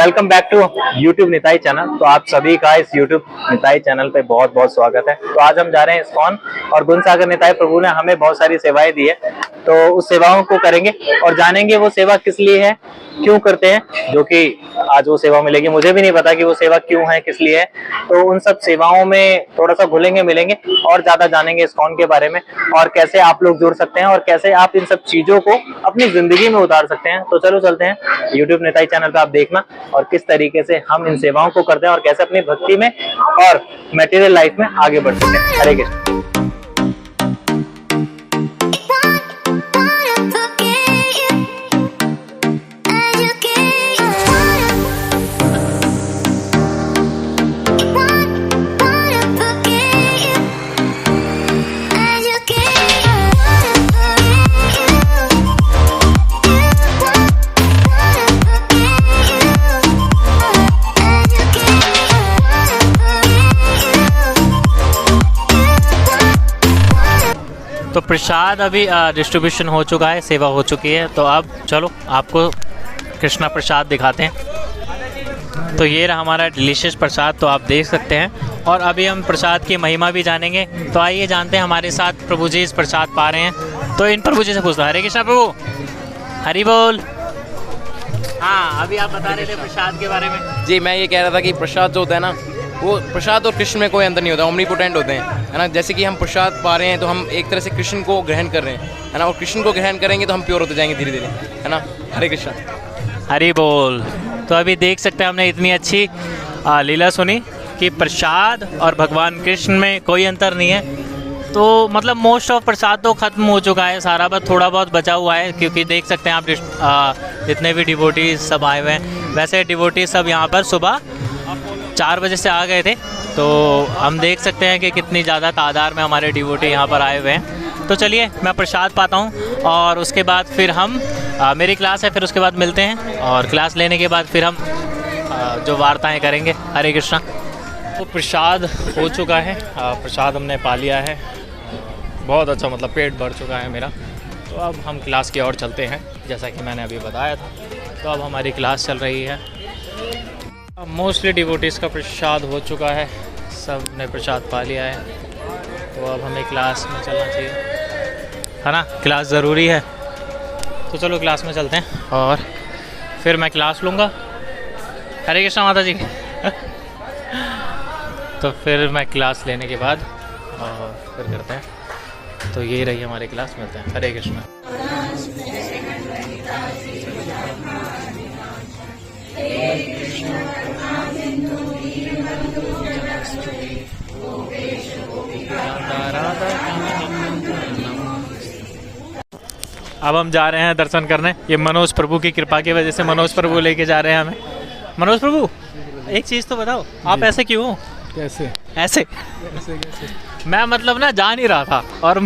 Welcome back to YouTube Nitai channel. तो आप सभी का इस YouTube निताई चैनल पे बहुत बहुत स्वागत है। तो आज हम जा रहे हैं इस्कॉन और गुणसागर निताई प्रभु ने हमें बहुत सारी सेवाएं दी है, तो उस सेवाओं को करेंगे और जानेंगे वो सेवा किस लिए है, क्यों करते हैं, जो कि आज वो सेवा मिलेगी। मुझे भी नहीं पता कि वो सेवा क्यों है, किस लिए है। तो उन सब सेवाओं में थोड़ा सा घुलेंगे मिलेंगे और ज्यादा जानेंगे इस्कॉन के बारे में और कैसे आप लोग जुड़ सकते हैं और कैसे आप इन सब चीजों को अपनी जिंदगी में उतार सकते हैं। तो चलो चलते हैं YouTube निताई चैनल पे, आप देखना और किस तरीके से हम इन सेवाओं को करते हैं और कैसे अपनी भक्ति में और मटेरियल लाइफ में आगे बढ़ सकते हैं। हरे कृष्ण। तो प्रसाद अभी डिस्ट्रीब्यूशन हो चुका है, सेवा हो चुकी है। तो अब चलो आपको कृष्णा प्रसाद दिखाते हैं। तो ये रहा हमारा डिलीशियस प्रसाद, तो आप देख सकते हैं। और अभी हम प्रसाद की महिमा भी जानेंगे। तो आइए जानते हैं, हमारे साथ प्रभु जी इस प्रसाद पा रहे हैं। तो इन प्रभु जी से पूछता हूँ, हरे कृष्णा प्रभु, हरि बोल। हाँ, अभी आप बता रहे थे प्रसाद के बारे में। जी, मैं ये कह रहा था कि प्रसाद जो होता है ना, वो प्रसाद और कृष्ण में कोई अंतर नहीं होता, ओमनीपोटेंट होते हैं, है ना। जैसे कि हम प्रसाद पा रहे हैं तो हम एक तरह से कृष्ण को ग्रहण कर रहे हैं, है ना। और कृष्ण को ग्रहण करेंगे तो हम प्योर होते जाएंगे धीरे धीरे, है ना। हरे कृष्ण, हरि बोल। तो अभी देख सकते हैं, हमने इतनी अच्छी लीला सुनी कि प्रसाद और भगवान कृष्ण में कोई अंतर नहीं है। तो मतलब मोस्ट ऑफ प्रसाद तो ख़त्म हो चुका है सारा, बस थोड़ा बहुत बचा हुआ है। क्योंकि देख सकते हैं आप जितने भी डिवोटीज सब आए हुए हैं, वैसे डिवोटीज सब यहाँ पर सुबह 4 बजे से आ गए थे। तो हम देख सकते हैं कि कितनी ज़्यादा तादाद में हमारे डिवोटी यहाँ पर आए हुए हैं। तो चलिए मैं प्रसाद पाता हूँ और उसके बाद फिर हम मेरी क्लास है, फिर उसके बाद मिलते हैं और क्लास लेने के बाद फिर हम जो वार्ताएं करेंगे। हरे कृष्णा। तो प्रसाद हो चुका है, प्रसाद हमने पा लिया है, बहुत अच्छा, मतलब पेट भर चुका है मेरा। तो अब हम क्लास की ओर चलते हैं, जैसा कि मैंने अभी बताया था। तो अब हमारी क्लास चल रही है। मोस्टली डिवोटीज़ का प्रसाद हो चुका है, सब ने प्रसाद पा लिया है। तो अब हमें क्लास में चलना चाहिए, है ना। क्लास ज़रूरी है। तो चलो क्लास में चलते हैं और फिर मैं क्लास लूँगा। हरे कृष्णा माता जी। तो फिर मैं क्लास लेने के बाद और फिर करते हैं। तो ये रही हमारी क्लास, मिलते हैं। हरे कृष्णा। अब हम जा रहे हैं दर्शन करने। ये मनोज प्रभु की कृपा की वजह से मनोज प्रभु लेके जा रहे हैं हमें। मनोज प्रभु, एक चीज़ तो बताओ, आप ऐसे क्यों हो? कैसे ऐसे कैसे मैं मतलब ना जा नहीं रहा था और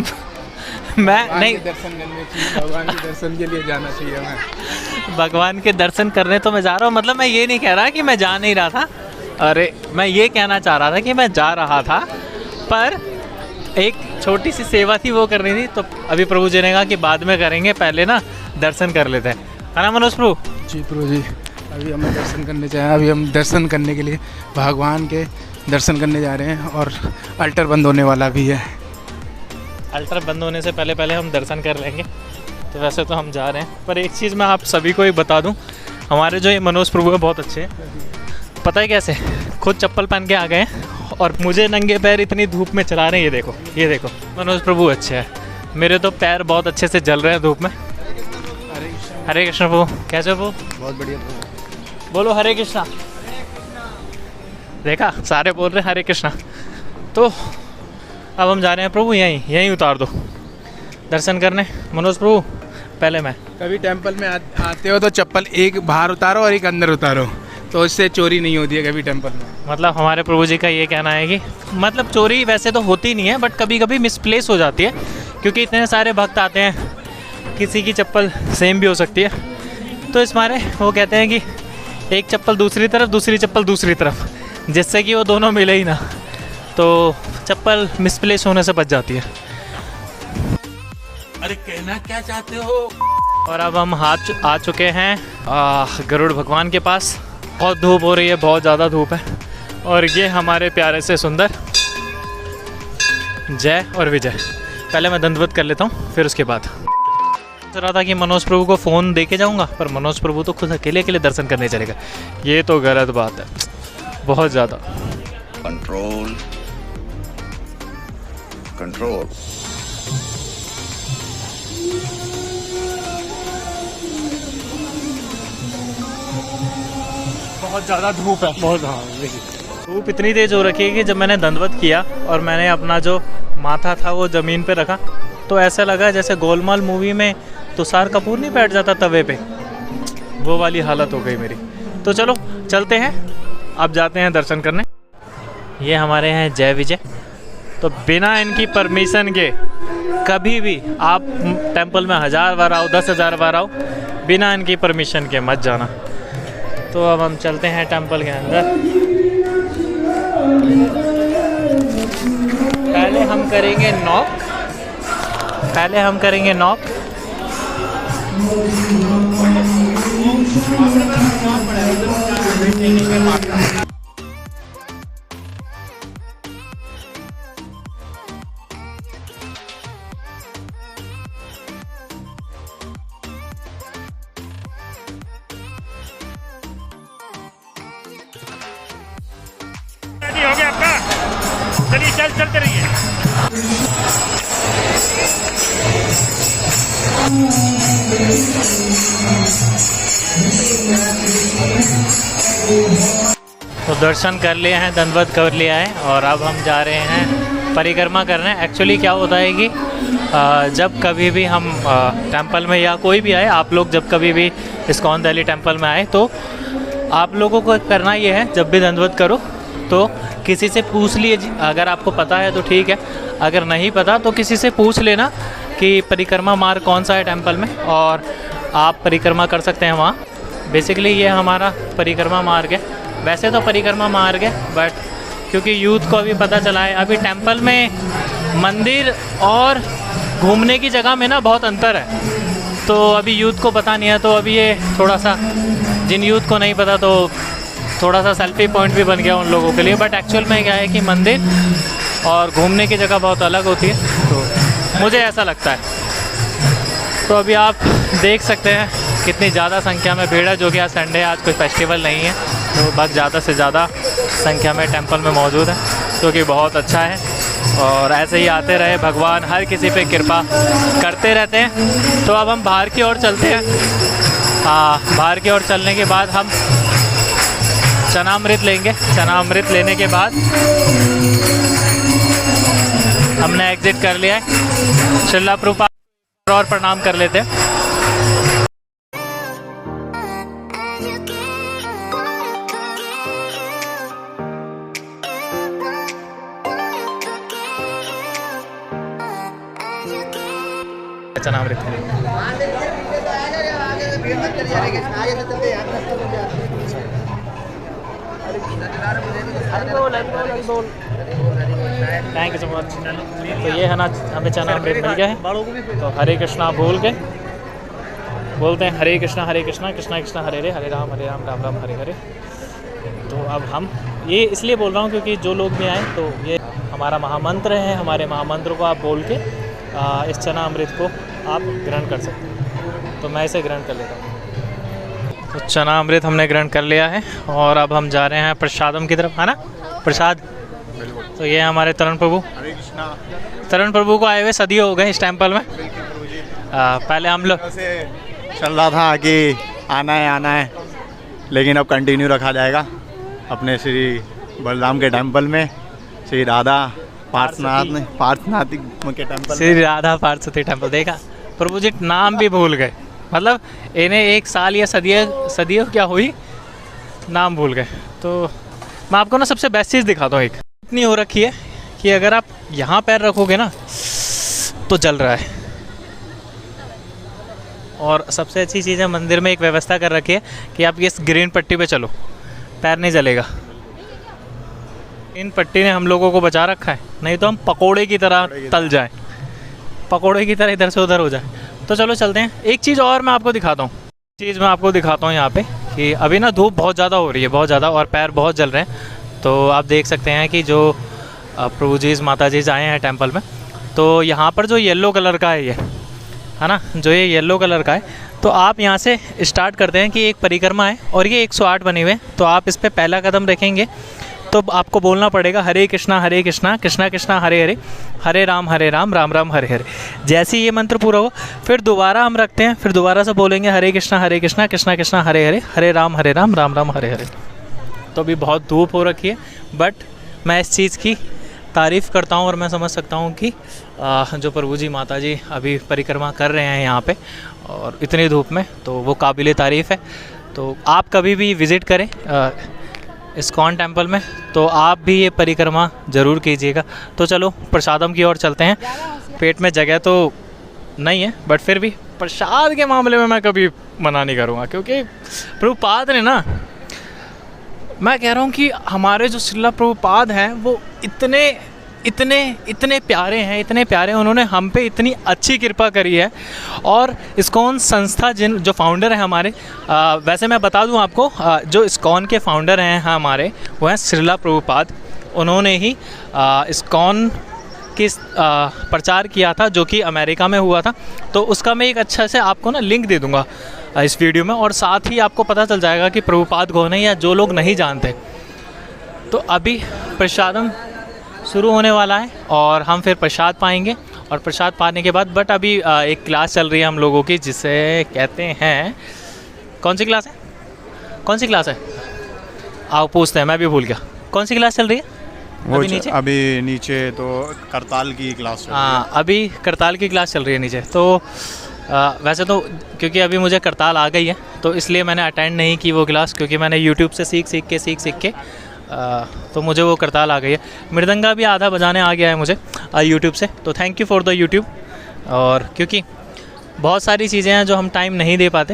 मैं नहीं, दर्शन करने चाहिए, भगवान के दर्शन के लिए जाना चाहिए हमें। भगवान के दर्शन करने तो मैं जा रहा हूँ, मतलब मैं ये नहीं कह रहा कि मैं जा नहीं रहा था। अरे मैं ये कहना चाह रहा था कि मैं जा रहा था, पर एक छोटी सी सेवा थी, वो करनी थी। तो अभी प्रभु जी ने कहा कि बाद में करेंगे, पहले ना दर्शन कर लेते हैं, है ना मनोज प्रभु? जी प्रभु जी, अभी हम दर्शन करने जाए, अभी हम दर्शन करने के लिए भगवान के दर्शन करने जा रहे हैं और अल्टर बंद होने वाला भी है। अल्टर बंद होने से पहले पहले हम दर्शन कर लेंगे। तो वैसे तो हम जा रहे हैं, पर एक चीज़ मैं आप सभी को ही बता दूं, हमारे जो ये मनोज प्रभु है बहुत अच्छे हैं। पता है कैसे? खुद चप्पल पहन के आ गए हैं और मुझे नंगे पैर इतनी धूप में चला रहे हैं। ये देखो मनोज प्रभु अच्छे हैं। मेरे तो पैर बहुत अच्छे से जल रहे हैं धूप में। हरे कृष्ण प्रभु, कैसे हो प्रभु? बहुत बढ़िया, बोलो हरे कृष्णा। देखा, सारे बोल रहे हैं हरे कृष्णा। तो अब हम जा रहे हैं प्रभु, यहीं उतार दो दर्शन करने। मनोज प्रभु, पहले मैं। कभी टेंपल में आते हो तो चप्पल एक बाहर उतारो और एक अंदर उतारो, तो इससे चोरी नहीं होती है कभी टेंपल में। मतलब हमारे प्रभु जी का ये कहना है कि मतलब चोरी वैसे तो होती नहीं है, बट कभी कभी मिसप्लेस हो जाती है, क्योंकि इतने सारे भक्त आते हैं, किसी की चप्पल सेम भी हो सकती है। तो इस मारे वो कहते हैं कि एक चप्पल दूसरी तरफ, दूसरी चप्पल दूसरी तरफ, जिससे कि वो दोनों मिले ही ना, तो चप्पल मिसप्लेस होने से बच जाती है। अरे कहना क्या चाहते हो? और अब हम आ चुके हैं गरुड़ भगवान के पास। बहुत धूप हो रही है, बहुत ज़्यादा धूप है। और ये हमारे प्यारे से सुंदर जय और विजय। पहले मैं दंडवत कर लेता हूँ, फिर उसके बाद सोच रहा था कि मनोज प्रभु को फ़ोन दे के जाऊँगा, पर मनोज प्रभु तो खुद अकेले अकेले दर्शन करने चलेगा। ये तो गलत बात है, बहुत ज़्यादा। Control control. बहुत ज़्यादा धूप है, बहुत। हाँ, धूप इतनी तेज़ हो रखी है कि जब मैंने दंडवत किया और मैंने अपना जो माथा था वो ज़मीन पे रखा, तो ऐसा लगा जैसे गोलमाल मूवी में तुषार कपूर नहीं बैठ जाता तवे पे, वो वाली हालत हो गई मेरी। तो चलो चलते हैं, अब जाते हैं दर्शन करने। ये हमारे हैं जय विजय। तो बिना इनकी परमिशन के कभी भी आप टेंपल में 1000 बार आओ, 10,000 बार आओ, बिना इनकी परमिशन के मत जाना। तो अब हम चलते हैं टेंपल के अंदर। पहले हम करेंगे नॉक। हो गया आपका, चलिए चलते रहिए। तो दर्शन कर लिए हैं, दंडवत कर लिया है, और अब हम जा रहे हैं परिक्रमा करने। एक्चुअली क्या होता है कि जब कभी भी हम टेंपल में, या कोई भी आए, आप लोग जब कभी भी इस्कॉन दिल्ली टेंपल में आए, तो आप लोगों को करना ये है, जब भी दंडवत करो तो किसी से पूछ लीजिए। अगर आपको पता है तो ठीक है, अगर नहीं पता तो किसी से पूछ लेना कि परिक्रमा मार्ग कौन सा है टेंपल में, और आप परिक्रमा कर सकते हैं वहाँ। बेसिकली ये हमारा परिक्रमा मार्ग है। वैसे तो परिक्रमा मार्ग है, बट क्योंकि यूथ को अभी पता चला है, अभी टेंपल में मंदिर और घूमने की जगह में ना बहुत अंतर है, तो अभी यूथ को पता नहीं है। तो अभी ये थोड़ा सा, जिन यूथ को नहीं पता, तो थोड़ा सा सेल्फी पॉइंट भी बन गया उन लोगों के लिए। बट एक्चुअल में क्या है कि मंदिर और घूमने की जगह बहुत अलग होती है, तो मुझे ऐसा लगता है। तो अभी आप देख सकते हैं कितनी ज़्यादा संख्या में भीड़ है, जो कि आज संडे है, आज कोई फेस्टिवल नहीं है, तो बस ज़्यादा से ज़्यादा संख्या में टेंपल में मौजूद है, जो कि बहुत अच्छा है। और ऐसे ही आते रहे, भगवान हर किसी पे कृपा करते रहते हैं। तो अब हम बाहर की ओर चलते हैं। हाँ, बाहर की ओर चलने के बाद हम चनामृत लेंगे। चनामृत लेने के बाद हमने एग्जिट कर लिया है। श्रीला प्रभुपाद और प्रणाम कर लेते हैं। चनामृत थैंक यू सो मच। तो ये है ना, हमें चनामृत मिल गया है। तो हरे कृष्णा बोल के बोलते हैं हरे कृष्णा कृष्णा कृष्णा हरे राम राम राम हरे हरे। तो अब हम ये इसलिए बोल रहा हूँ क्योंकि जो लोग भी आए, तो ये हमारा महामंत्र है। हमारे महामंत्र को आप बोल के इस चना अमृत को आप ग्रहण कर सकते हैं। तो मैं इसे ग्रहण कर लेता हूँ। तो चना अमृत हमने ग्रहण कर लिया है और अब हम जा रहे हैं प्रसादम की तरफ, है ना? प्रसाद। तो ये हमारे तरुण प्रभु, तरुण प्रभु को आए हुए सदियों हो गए इस टेम्पल में। पहले हम लोग चल रहा था कि आना है, लेकिन अब कंटिन्यू रखा जाएगा अपने श्री बलराम के टेम्पल में, श्री राधा पार्थनाथ के टेम्पल, श्री राधा पार्थसारथी टेम्पल। देखा प्रभु जी नाम भी भूल गए, मतलब इन्हें 1 साल या सदियों क्या हुई, नाम भूल गए। तो मैं आपको ना सबसे बेस्ट चीज़ दिखाता हूँ। एक इतनी हो रखी है कि अगर आप यहाँ पैर रखोगे ना तो जल रहा है। और सबसे अच्छी चीज़ है, मंदिर में एक व्यवस्था कर रखी है कि आप इस ग्रीन पट्टी पे चलो, पैर नहीं जलेगा। इन पट्टी ने हम लोगों को बचा रखा है, नहीं तो हम पकोड़े की तरह तल जाएं, पकोड़े की तरह इधर से उधर हो जाए। तो चलो चलते हैं। एक चीज़ और मैं आपको दिखाता हूँ, यहाँ पे कि अभी ना धूप बहुत ज़्यादा हो रही है, बहुत ज़्यादा, और पैर बहुत जल रहे हैं। तो आप देख सकते हैं कि जो प्रभु जी माता जी आए हैं टेंपल में, तो यहाँ पर जो येलो कलर का है ये, है ना, जो ये येलो कलर का है, तो आप यहाँ से स्टार्ट करते हैं कि एक परिक्रमा है और ये 108 बने हुए हैं। तो आप इस पर पहला कदम रखेंगे तो आपको बोलना पड़ेगा हरे कृष्णा कृष्णा कृष्णा हरे हरे, हरे राम राम राम हरे हरे। जैसे ही ये मंत्र पूरा हो फिर दोबारा हम रखते हैं, फिर दोबारा से बोलेंगे हरे कृष्णा कृष्णा कृष्णा हरे हरे, हरे राम राम राम हरे हरे। तो अभी बहुत धूप हो रखी है, बट मैं इस चीज़ की तारीफ़ करता हूँ और मैं समझ सकता हूँ कि जो प्रभु जी माता जी अभी परिक्रमा कर रहे हैं यहाँ पे और इतनी धूप में, तो वो काबिल तारीफ़ है। तो आप कभी भी विज़िट करें इस्कॉन टेंपल में, तो आप भी ये परिक्रमा ज़रूर कीजिएगा। तो चलो प्रसादम की ओर चलते हैं। पेट में जगह तो नहीं है, बट फिर भी प्रसाद के मामले में मैं कभी मना नहीं करूँगा, क्योंकि प्रभुपाद ने ना, मैं कह रहा हूँ कि हमारे जो श्रीला प्रभुपाद हैं वो इतने प्यारे हैं, इतने प्यारे, उन्होंने हम पे इतनी अच्छी कृपा करी है। और इस्कॉन संस्था जो फाउंडर हैं हमारे, वैसे मैं बता दूं आपको, जो इस्कॉन के फाउंडर हैं हमारे, वो हैं श्रीला प्रभुपाद। उन्होंने ही इस्कॉन की प्रचार किया था, जो कि अमेरिका में हुआ था। तो उसका मैं एक अच्छा से आपको ना लिंक दे दूँगा इस वीडियो में, और साथ ही आपको पता चल जाएगा कि प्रभुपाद कौन है, या जो लोग नहीं जानते। तो अभी प्रसादम शुरू होने वाला है और हम फिर प्रसाद पाएंगे, और प्रसाद पाने के बाद, बट अभी एक क्लास चल रही है हम लोगों की, जिसे कहते हैं, कौन सी क्लास है, कौन सी क्लास है, आओ पूछते हैं, मैं भी भूल गया, कौन सी क्लास चल रही है अभी नीचे तो करताल की क्लास चल रही है। हाँ, अभी करताल की क्लास चल रही है नीचे। तो वैसे तो क्योंकि अभी मुझे करताल आ गई है, तो इसलिए मैंने अटेंड नहीं की वो क्लास, क्योंकि मैंने यूट्यूब से सीख के तो मुझे वो करताल आ गई है। मृदंगा भी आधा बजाने आ गया है मुझे यूट्यूब से, तो thank you for the YouTube. और क्योंकि बहुत सारी चीज़ें हैं जो हम टाइम नहीं दे पाते,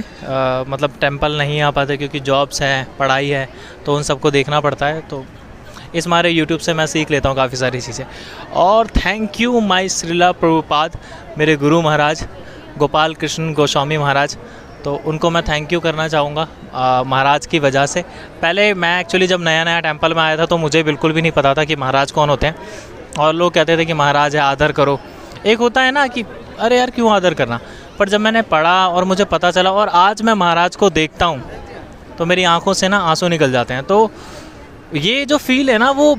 मतलब टेंपल नहीं आ पाते, क्योंकि जॉब्स है, पढ़ाई है, तो उन सबको देखना पड़ता है। तो इस मारे यूट्यूब से मैं सीख लेता हूँ काफ़ी सारी चीज़ें। और thank you my Srila Prabhupada, मेरे गुरु महाराज गोपाल कृष्ण गोस्वामी महाराज। तो उनको मैं थैंक यू करना चाहूँगा महाराज की वजह से। पहले मैं एक्चुअली जब नया टेंपल में आया था, तो मुझे बिल्कुल भी नहीं पता था कि महाराज कौन होते हैं, और लोग कहते थे कि महाराज है, आदर करो। एक होता है ना कि अरे यार क्यों आदर करना, पर जब मैंने पढ़ा और मुझे पता चला, और आज मैं महाराज को देखता हूँ, तो मेरी आँखों से ना आंसू निकल जाते हैं। तो ये जो फील है ना, वो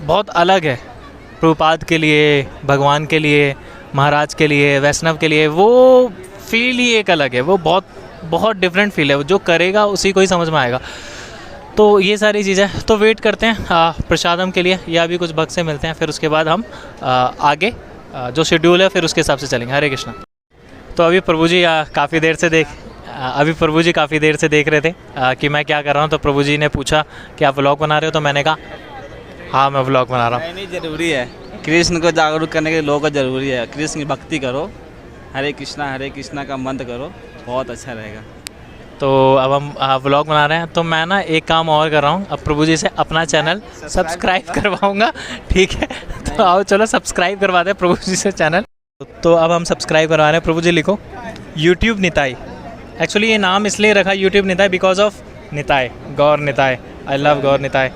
बहुत अलग है प्रभुपाद के लिए, भगवान के लिए, महाराज के लिए, वैष्णव के लिए। वो फील ही एक अलग है, वो बहुत डिफरेंट फील है। वो जो करेगा उसी को ही समझ में आएगा। तो ये सारी चीज़ें, तो वेट करते हैं प्रसादम के लिए, या अभी कुछ भक्त से मिलते हैं, फिर उसके बाद हम आगे जो शेड्यूल है फिर उसके हिसाब से चलेंगे। हरे कृष्णा। तो अभी प्रभु जी काफ़ी देर से देख रहे थे कि मैं क्या कर रहा हूँ। तो प्रभु जी ने पूछा कि आप व्लॉग बना रहे हो, तो मैंने कहा हाँ मैं व्लॉग बना रहा हूँ। नहीं, ज़रूरी है, कृष्ण को जागरूक करने के लिए लोगों को ज़रूरी है। कृष्ण की भक्ति करो, हरे कृष्णा का मंत्र करो, बहुत अच्छा रहेगा। तो अब हम व्लॉग बना रहे हैं, तो मैं ना एक काम और कर रहा हूँ, अब प्रभु जी से अपना चैनल सब्सक्राइब करवाऊँगा, ठीक है। तो आओ चलो सब्सक्राइब करवाते हैं प्रभु जी से चैनल। तो अब हम सब्सक्राइब करवा रहे हैं। प्रभु जी लिखो यूट्यूब निताई। एक्चुअली ये नाम इसलिए रखा YouTube Nitai because of Nitai, Gaur Nitai. I love Gaur Nitai.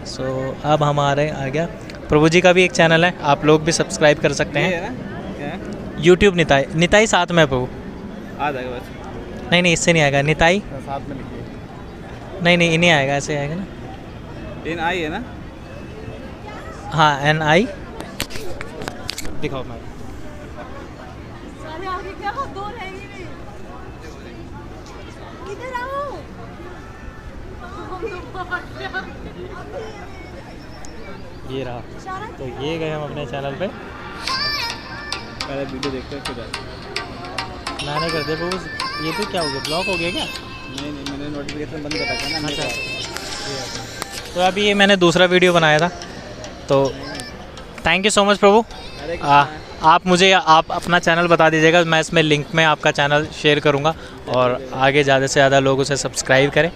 So अब हमारे आ गया, प्रभु जी का भी एक चैनल है, आप लोग भी सब्सक्राइब कर सकते हैं। यूट्यूब निताई साथ में प्रभु आ जाएगा बस। नहीं इससे नहीं आएगा, निताई साथ में लिखिए। नहीं नहीं आएगा, ऐसे आएगा ना, NI है ना। हाँ NI दिखाओ मैं। ये रहा, तो ये गए हम अपने चैनल पे, पहले वीडियो देखते हैं फिर मैंने कर दिया प्रभु। ये तो क्या हो गया, ब्लॉक हो गया क्या? नहीं मैंने नोटिफिकेशन बंद कर रखा है ना। अच्छा, तो अभी ये मैंने दूसरा वीडियो बनाया था। तो थैंक यू सो मच प्रभु। आप मुझे आप अपना चैनल बता दीजिएगा, मैं इसमें लिंक में आपका चैनल शेयर करूँगा, और आगे ज़्यादा से ज़्यादा लोग उसे सब्सक्राइब करें।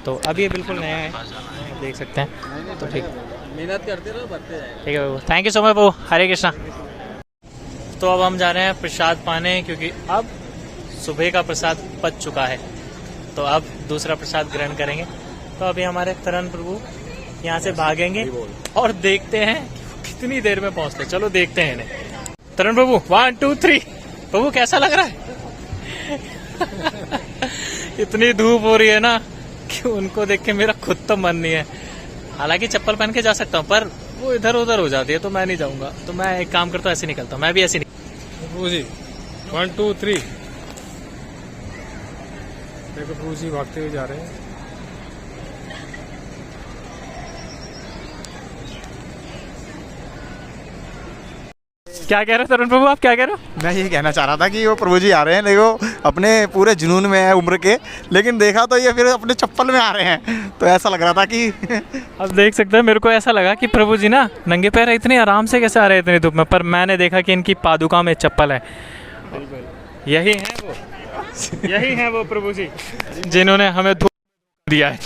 तो अभी ये बिल्कुल नया है, देख सकते हैं। तो ठीक, मेहनत करते रहो, बढ़ते जाएगा। ठीक है प्रभु, थैंक यू सो मच प्रभु। हरे कृष्णा। तो अब हम जा रहे हैं प्रसाद पाने, क्योंकि अब सुबह का प्रसाद पच चुका है। तो अब दूसरा प्रसाद ग्रहण करेंगे। तो अभी हमारे तरण प्रभु यहाँ से भागेंगे और देखते हैं कितनी देर में पहुँचते। चलो देखते हैं इन्हें। तरण प्रभु 1 2 3। प्रभु कैसा लग रहा है? इतनी धूप हो रही है ना कि उनको देख के मेरा खुद तो मन नहीं है। हालांकि चप्पल पहन के जा सकता हूँ पर वो इधर उधर हो जाती है तो मैं नहीं जाऊंगा। तो मैं एक काम करता हूँ, ऐसे निकलता हूँ। मैं भी ऐसे प्रभु जी 1 2 3। देखो प्रभु जी भागते हुए जा रहे हैं। क्या कह रहे हो तरुण प्रभु, आप क्या कह रहे हो? मैं ये कहना चाह रहा था कि वो प्रभु जी आ रहे हैं, देखो अपने पूरे जुनून में है उम्र के, लेकिन देखा तो ये फिर अपने चप्पल में आ रहे हैं, तो ऐसा लग रहा था कि अब देख सकते हैं, मेरे को ऐसा लगा कि प्रभु जी ना नंगे पैर इतने आराम से कैसे आ रहे हैं इतनी धूप में, पर मैंने देखा कि इनकी पादुका में चप्पल है। यही है वो प्रभु जी जिन्होंने हमें धूप दिया है।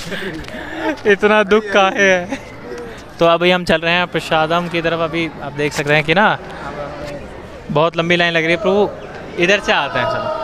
इतना दुख काहे है। तो अभी हम चल रहे हैं प्रसादम की तरफ। अभी आप देख सकते हैं कि ना बहुत लंबी लाइन लग रही है। प्रभु इधर से आते हैं, चलो।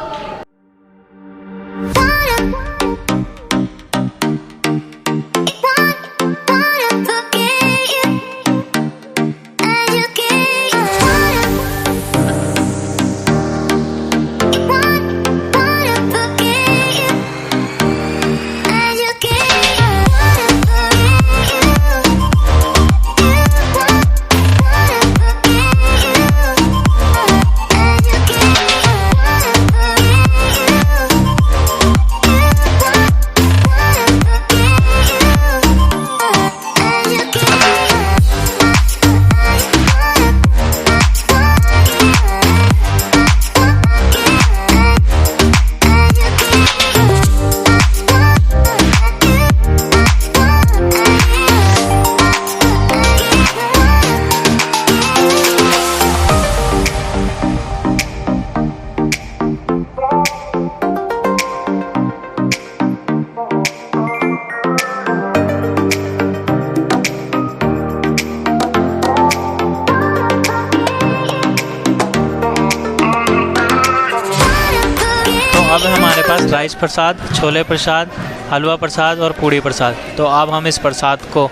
अब हमारे पास राइस प्रसाद, छोले प्रसाद, हलवा प्रसाद और पूड़ी प्रसाद। तो अब हम इस प्रसाद को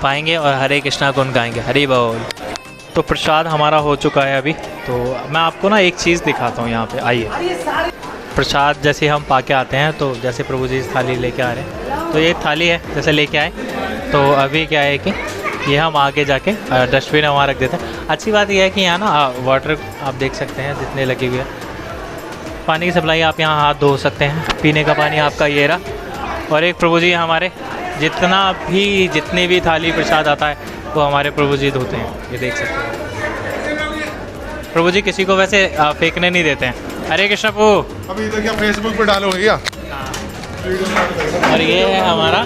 पाएंगे और हरे कृष्णा गुण गाएंगे, हरि बोल। तो प्रसाद हमारा हो चुका है अभी। तो मैं आपको ना एक चीज़ दिखाता हूँ यहाँ पे, आइए। प्रसाद जैसे हम पा के आते हैं, तो जैसे प्रभु जी इस थाली लेके आ रहे हैं, तो ये थाली है जैसे लेके आए। तो अभी क्या है कि ये हम आगे जाके डस्टबिन वहाँ रख देते हैं। अच्छी बात यह है कि यहाँ ना वाटर आप देख सकते हैं जितने लगी हुई है। पानी की सप्लाई आप यहाँ हाथ धो सकते हैं। पीने का पानी आपका ये रहा। और एक प्रभु जी हमारे जितनी भी थाली प्रसाद आता है वो हमारे प्रभु जी धोते हैं, ये देख सकते हैं। प्रभु जी किसी को वैसे फेंकने नहीं देते हैं। हरे कृष्ण प्रभु। अभी तो क्या फेसबुक पे डालोगे क्या? और ये है हमारा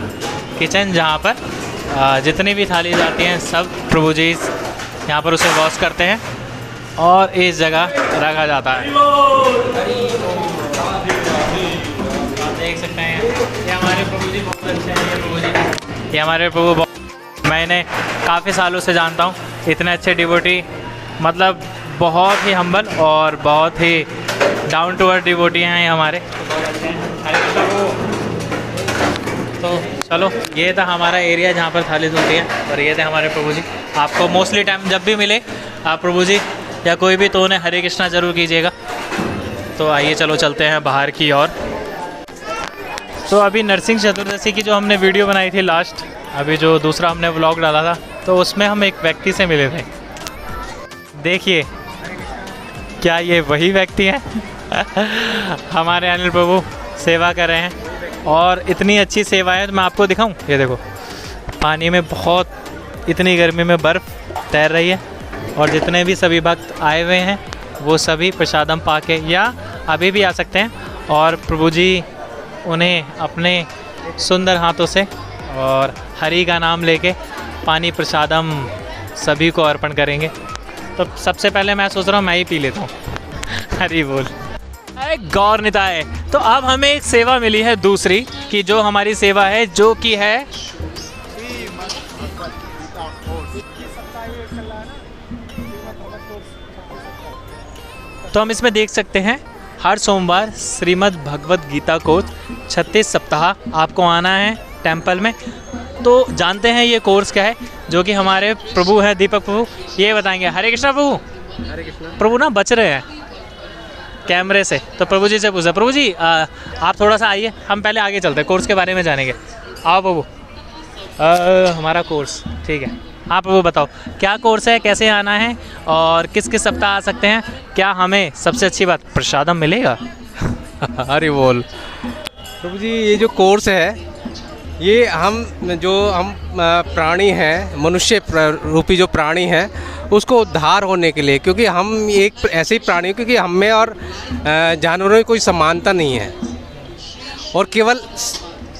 किचन जहाँ पर जितनी भी थाली जाती हैं सब प्रभु जी यहाँ पर उसे वॉश करते हैं और इस जगह रखा जाता है। आप देख सकते हैं ये हमारे प्रभु जी बहुत अच्छे हैं। ये प्रभु जी, ये हमारे प्रभु मैंने काफ़ी सालों से जानता हूँ। इतने अच्छे डिवोटी, मतलब बहुत ही हम्बल और बहुत ही डाउन टू अर्थ डिवोटी हैं ये हमारे। तो चलो, ये था हमारा एरिया जहाँ पर थाली धुलती है और ये थे हमारे प्रभु जी। आपको मोस्टली टाइम जब भी मिले आप प्रभु जी या कोई भी तो उन्हें हरे कृष्णा ज़रूर कीजिएगा। तो आइए चलो चलते हैं बाहर की ओर। तो अभी नरसिंह चतुर्दशी की जो हमने वीडियो बनाई थी लास्ट, अभी जो दूसरा हमने व्लॉग डाला था, तो उसमें हम एक व्यक्ति से मिले थे। देखिए क्या ये वही व्यक्ति हैं? हमारे अनिल प्रभु सेवा कर रहे हैं और इतनी अच्छी सेवा है। तो मैं आपको दिखाऊं, ये देखो पानी में बहुत, इतनी गर्मी में बर्फ़ तैर रही है और जितने भी सभी भक्त आए हुए हैं वो सभी प्रसादम पाके या अभी भी आ सकते हैं और प्रभु जी उन्हें अपने सुंदर हाथों से और हरि का नाम लेके पानी प्रसादम सभी को अर्पण करेंगे। तो सबसे पहले मैं सोच रहा हूँ मैं ही पी लेता हूँ। हरि बोल। अरे गौर निताय। तो अब हमें एक सेवा मिली है दूसरी, कि जो हमारी सेवा है जो कि है तो हम इसमें देख सकते हैं हर सोमवार श्रीमद् भगवत गीता कोर्स 36 सप्ताह आपको आना है टेंपल में। तो जानते हैं ये कोर्स क्या है, जो कि हमारे प्रभु हैं दीपक प्रभु, ये बताएंगे। हरे कृष्णा प्रभु। हरे कृष्णा। प्रभु ना बच रहे हैं कैमरे से, तो प्रभु जी से पूछा, प्रभु जी आप थोड़ा सा आइए, हम पहले आगे चलते हैं, कोर्स के बारे में जानेंगे। आओ प्रभु। हमारा कोर्स ठीक है। हाँ प्रभु बताओ क्या कोर्स है, कैसे आना है और किस किस सप्ताह आ सकते हैं, क्या हमें सबसे अच्छी बात प्रसादम मिलेगा? अरे बोल प्रभु जी, ये जो कोर्स है ये हम प्राणी हैं, मनुष्य रूपी जो प्राणी हैं उसको उद्धार होने के लिए, क्योंकि हम एक ऐसे ही प्राणी हैं, क्योंकि हम में और जानवरों में कोई समानता नहीं है और केवल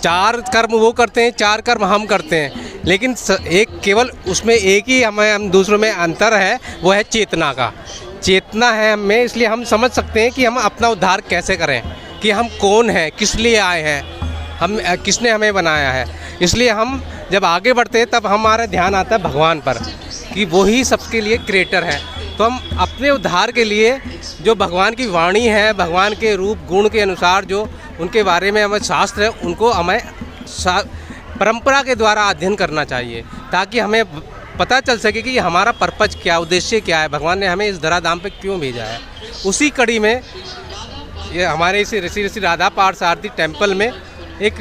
4 कर्म वो करते हैं, 4 कर्म हम करते हैं, लेकिन एक केवल उसमें एक ही हम दूसरों में अंतर है, वो है चेतना का। चेतना है हम में, इसलिए हम समझ सकते हैं कि हम अपना उद्धार कैसे करें, कि हम कौन हैं, किस लिए आए हैं, हम किसने हमें बनाया है। इसलिए हम जब आगे बढ़ते हैं तब हमारा ध्यान आता है भगवान पर, कि वो ही सबके लिए क्रिएटर है। तो हम अपने उद्धार के लिए जो भगवान की वाणी है, भगवान के रूप गुण के अनुसार जो उनके बारे में हमें शास्त्र है, उनको हमें परंपरा के द्वारा अध्ययन करना चाहिए, ताकि हमें पता चल सके कि हमारा पर्पज क्या, उद्देश्य क्या है, भगवान ने हमें इस धराधाम पे क्यों भेजा है। उसी कड़ी में ये हमारे इस ऋषि राधा पार्थसारथी टेम्पल में एक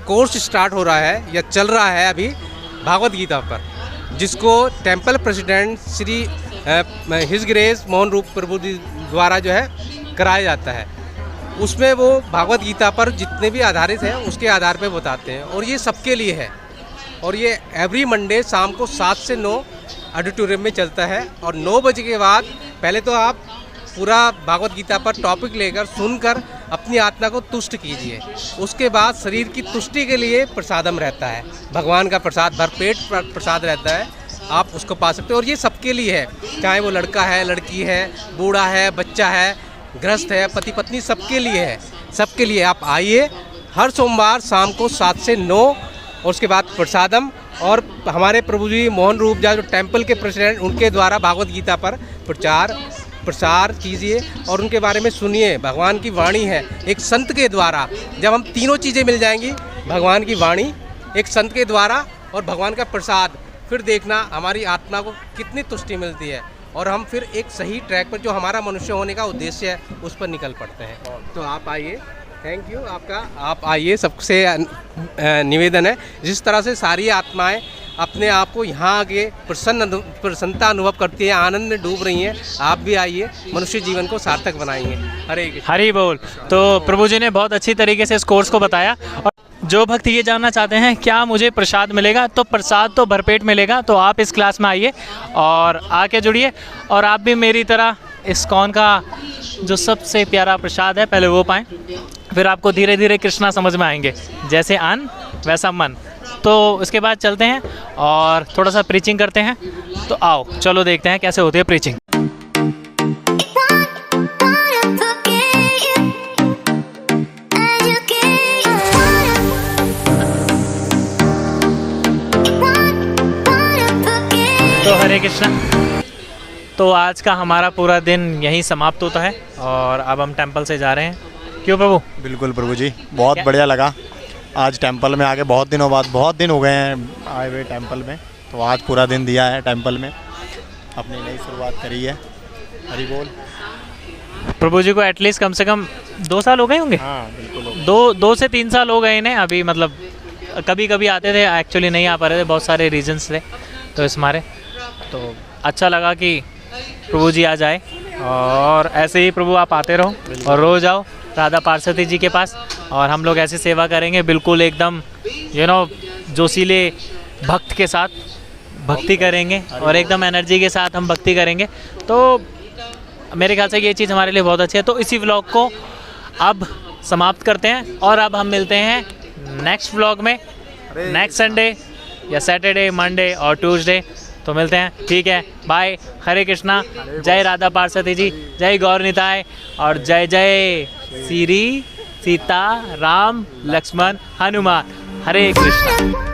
कोर्स स्टार्ट हो रहा है या चल रहा है अभी भागवत गीता पर, जिसको temple president Shri his grace Mohan रूप प्रभु जी द्वारा जो है कराया जाता है। उसमें वो भागवत गीता पर जितने भी आधारित हैं उसके आधार पर बताते हैं, और ये सबके लिए है। और ये एवरी मंडे शाम को 7 से 9 ऑडिटोरियम में चलता है, और 9 बजे के बाद पहले तो आप पूरा भागवत गीता पर टॉपिक लेकर सुनकर अपनी आत्मा को तुष्ट कीजिए। उसके बाद शरीर की तुष्टि के लिए प्रसादम रहता है, भगवान का प्रसाद, भरपेट प्रसाद रहता है, आप उसको पा सकते हो। और ये सबके लिए है, चाहे वो लड़का है, लड़की है, बूढ़ा है, बच्चा है, गृहस्थ है, पति पत्नी, सबके लिए है। सबके लिए आप आइए हर सोमवार शाम को 7 से 9, और उसके बाद प्रसादम। और हमारे प्रभु जी मोहन रूप जो टेम्पल के प्रेसिडेंट, उनके द्वारा भागवत गीता पर प्रसार कीजिए और उनके बारे में सुनिए। भगवान की वाणी है एक संत के द्वारा, जब हम तीनों चीज़ें मिल जाएंगी, भगवान की वाणी एक संत के द्वारा और भगवान का प्रसाद, फिर देखना हमारी आत्मा को कितनी तुष्टि मिलती है, और हम फिर एक सही ट्रैक पर, जो हमारा मनुष्य होने का उद्देश्य है, उस पर निकल पड़ते हैं। तो आप आइए, थैंक यू आपका, आप आइए। सबसे निवेदन है, जिस तरह से सारी आत्माएं अपने आप को यहाँ आगे प्रसन्नता अनुभव करती है, आनंद में डूब रही हैं, आप भी आइए, मनुष्य जीवन को सार्थक बनाएंगे। हरे कृष्ण। हरि बोल। तो प्रभु जी ने बहुत अच्छी तरीके से इस कोर्स को बताया। और जो भक्त ये जानना चाहते हैं क्या मुझे प्रसाद मिलेगा, तो प्रसाद तो भरपेट मिलेगा। तो आप इस क्लास में आइए और आके जुड़िए, और आप भी मेरी तरह इस्कॉन का जो सबसे प्यारा प्रसाद है पहले वो पाएँ, फिर आपको धीरे धीरे कृष्णा समझ में आएंगे, जैसे अन्न वैसा मन। तो इसके बाद चलते हैं और थोड़ा सा प्रीचिंग करते हैं। तो आओ चलो देखते हैं कैसे होती है प्रीचिंग। तो हरे कृष्णा। तो आज का हमारा पूरा दिन यहीं समाप्त होता है, और अब हम टेंपल से जा रहे हैं। क्यों प्रभु? बिल्कुल प्रभु जी, बहुत बढ़िया लगा आज टेंपल में आके। बहुत दिनों बाद, बहुत दिन हो गए हैं आए हुए टेंपल में, तो आज पूरा दिन दिया है टेंपल में, अपनी नई शुरुआत करी है। हरि बोल। प्रभु जी को एटलीस्ट कम से कम 2 साल हो गए होंगे। हाँ बिल्कुल, 2 से 3 साल हो गए इन्हें। अभी मतलब कभी कभी आते थे, एक्चुअली नहीं आ पा रहे थे, बहुत सारे रीजंस थे, तो इस मारे तो अच्छा लगा कि प्रभु जी आ जाए। और ऐसे ही प्रभु आप आते रहो और रोज़ आओ राधा पार्थसारथी जी के पास, और हम लोग ऐसी सेवा करेंगे बिल्कुल एकदम जोशीले भक्त के साथ भक्ति करेंगे, और एकदम एनर्जी के साथ हम भक्ति करेंगे। तो मेरे ख्याल से ये चीज़ हमारे लिए बहुत अच्छी है। तो इसी व्लॉग को अब समाप्त करते हैं, और अब हम मिलते हैं नेक्स्ट व्लॉग में, नेक्स्ट संडे या सैटरडे, मंडे और ट्यूसडे। तो मिलते हैं, ठीक है, बाय। हरे कृष्णा। जय राधा पार्थसारथी जी, जय गौर निताय, और जय जय श्री सीता राम लक्ष्मण हनुमान। हरे कृष्णा।